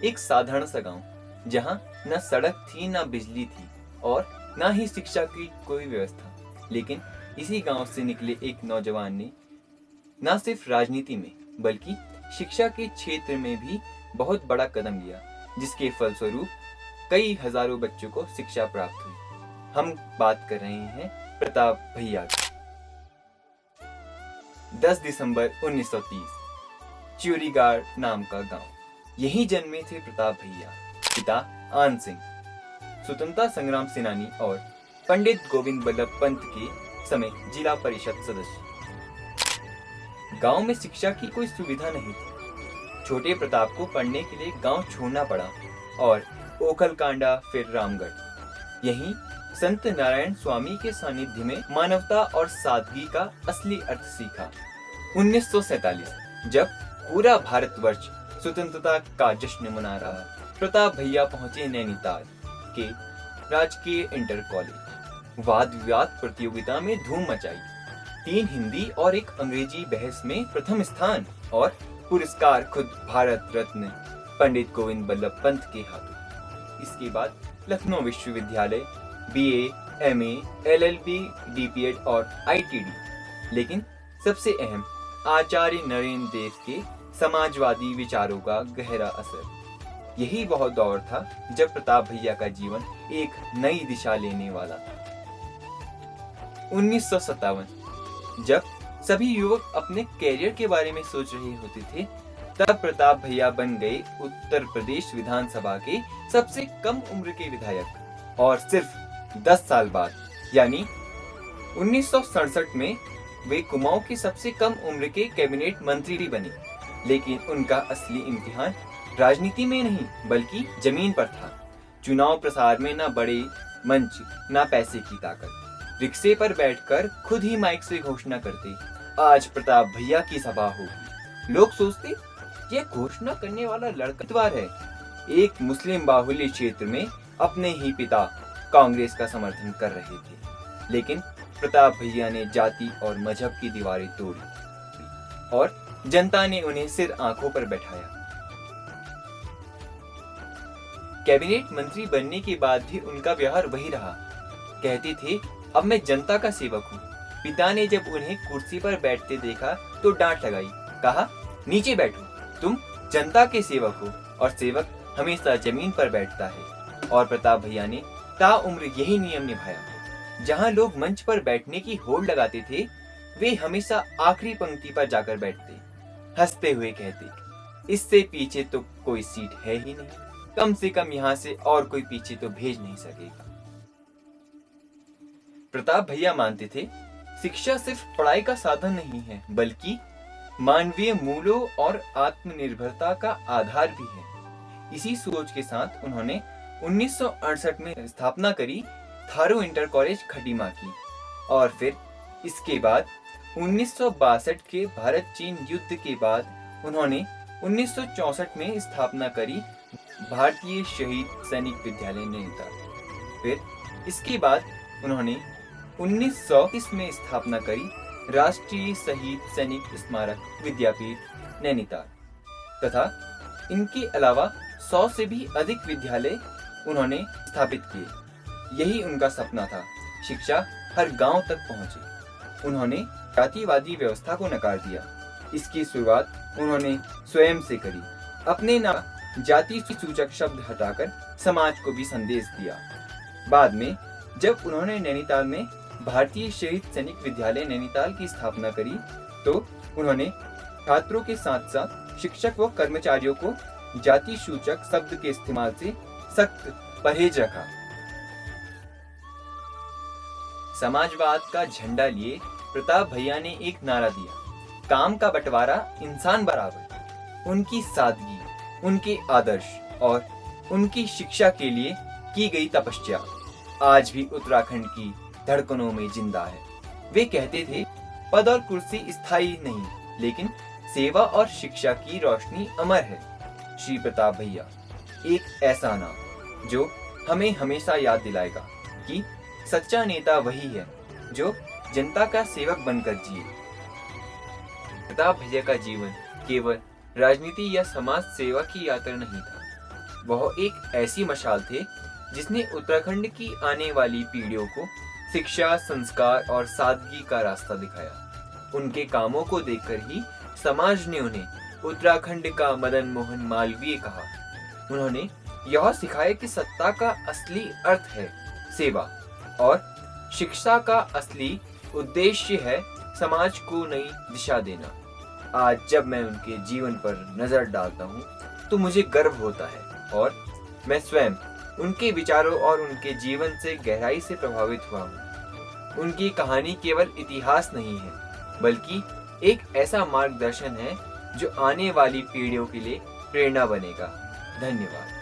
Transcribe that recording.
एक साधारण सा गांव, जहां न सड़क थी, न बिजली थी और न ही शिक्षा की कोई व्यवस्था। लेकिन इसी गांव से निकले एक नौजवान ने न सिर्फ राजनीति में बल्कि शिक्षा के क्षेत्र में भी बहुत बड़ा कदम लिया, जिसके फलस्वरूप कई हजारों बच्चों को शिक्षा प्राप्त हुई। हम बात कर रहे हैं प्रताप भैया की। 10 दिसंबर 1930 च्यूरीगाड़ नाम का गांव, यहीं जन्मे थे प्रताप भैया। पिता आन सिंह स्वतंत्रता संग्राम सेनानी और पंडित गोविंद बल्लभ पंत के समय जिला परिषद सदस्य। गांव में शिक्षा की कोई सुविधा नहीं थी। छोटे प्रताप को पढ़ने के लिए गांव छोड़ना पड़ा और ओखलकांडा, फिर रामगढ़। यहीं संत नारायण स्वामी के सानिध्य में मानवता और सादगी का असली अर्थ सीखा। 1947 जब पूरा भारतवर्ष स्वतंत्रता का जश्न मना रहा, प्रताप भैया पहुंचे नैनीताल के राजकीय इंटर कॉलेज। वाद विवाद प्रतियोगिता में धूम मचाई। 3 हिंदी और 1 अंग्रेजी बहस में प्रथम स्थान और पुरस्कार खुद भारत रत्न पंडित गोविंद बल्लभ पंत के हाथों। इसके बाद लखनऊ विश्वविद्यालय, BA, MA, LLB, DPEd और ITD। लेकिन सबसे अहम आचार्य नरेंद्र देव के समाजवादी विचारों का गहरा असर। यही वह दौर था जब प्रताप भैया का जीवन एक नई दिशा लेने वाला था। 1957 जब सभी युवक अपने कैरियर के बारे में सोच रहे होते थे, तब प्रताप भैया बन गए उत्तर प्रदेश विधानसभा के सबसे कम उम्र के विधायक। और सिर्फ 10 साल बाद यानी 1967 में वे कुमाऊं के सबसे कम उम्र के कैबिनेट मंत्री भी बने। लेकिन उनका असली इम्तिहान राजनीति में नहीं बल्कि जमीन पर था। चुनाव प्रसार में न बड़े मंच, न पैसे की ताकत। रिक्शे पर बैठकर खुद ही माइक से घोषणा करते, आज प्रताप भैया की सभा होगी। लोग सोचते, ये घोषणा करने वाला लड़का है। एक मुस्लिम बाहुल्य क्षेत्र में अपने ही पिता कांग्रेस का समर्थन कर रहे थे। लेकिन प्रताप भैया ने जाति और मजहब की दीवारें तोड़ी और जनता ने उन्हें सिर आंखों पर बैठाया। कैबिनेट मंत्री बनने के बाद भी उनका व्यवहार वही रहा। कहते थे, अब मैं जनता का सेवक हूँ। पिता ने जब उन्हें कुर्सी पर बैठते देखा तो डांट लगाई, कहा, नीचे बैठो, तुम जनता के सेवक हो और सेवक हमेशा जमीन पर बैठता है। और प्रताप भैया ने ताउम्र यही नियम निभाया। जहाँ लोग मंच पर बैठने की होड़ लगाते थे, वे हमेशा आखिरी पंक्ति पर जाकर बैठते, हंसते हुए कहते, इससे पीछे तो कोई सीट है ही नहीं, कम से कम यहाँ से और कोई पीछे तो भेज नहीं सकेगा। प्रताप भैया मानते थे, शिक्षा सिर्फ पढ़ाई का साधन नहीं है बल्कि मानवीय मूल्यों और आत्मनिर्भरता का आधार भी है। इसी सोच के साथ उन्होंने 1968 में स्थापना करी थारू इंटर कॉलेज खटीमा की और फिर इसके बाद 1962 के भारत चीन युद्ध के बाद उन्होंने 1964 में स्थापना करी भारतीय शहीद सैनिक विद्यालय नैनीताल। फिर इसके बाद उन्होंने 1930 में स्थापना करी राष्ट्रीय शहीद सैनिक स्मारक विद्यापीठ नैनीताल तथा इनके अलावा 100 से भी अधिक विद्यालय उन्होंने स्थापित किए। यही उनका सपना था, शिक्षा हर गांव तक पहुंचे। उन्होंने जातिवादी व्यवस्था को नकार दिया। इसकी शुरुआत उन्होंने स्वयं से करी। अपने नाम जाति सूचक शब्द हटाकर समाज को भी संदेश दिया। बाद में जब उन्होंने नैनीताल में भारतीय शहीद सैनिक विद्यालय नैनीताल की स्थापना करी तो उन्होंने छात्रों के साथ साथ शिक्षक व कर्मचारियों को जाति सूचक शब्द के इस्तेमाल से सख्त परहेज रखा। समाजवाद का झंडा लिए प्रताप भैया ने एक नारा दिया, काम का बंटवारा इंसान बराबर। उनकी सादगी, उनके आदर्श और उनकी शिक्षा के लिए की गई तपस्या आज भी उत्तराखंड की धड़कनों में जिंदा है। वे कहते थे, पद और कुर्सी स्थायी नहीं लेकिन सेवा और शिक्षा की रोशनी अमर है। श्री प्रताप भैया एक ऐसा नाम जो हमें हमेशा याद दिलाएगा कि सच्चा नेता वही है जो जनता का सेवक बनकर जिए। प्रताप भैया का जीवन केवल राजनीति या समाज सेवा की यात्रा नहीं था, वह एक ऐसी मशाल थे जिसने उत्तराखंड की आने वाली पीढ़ियों को शिक्षा, संस्कार और सादगी का रास्ता दिखाया। उनके कामों को देखकर ही समाज ने उन्हें उत्तराखंड का मदन मोहन मालवीय कहा। उन्होंने यह सिखाया कि सत्ता का असली अर्थ है सेवा और शिक्षा का असली उद्देश्य है समाज को नई दिशा देना। आज जब मैं उनके जीवन पर नजर डालता हूँ तो मुझे गर्व होता है और मैं स्वयं उनके विचारों और उनके जीवन से गहराई से प्रभावित हुआ हूँ। उनकी कहानी केवल इतिहास नहीं है बल्कि एक ऐसा मार्गदर्शन है जो आने वाली पीढ़ियों के लिए प्रेरणा बनेगा। धन्यवाद।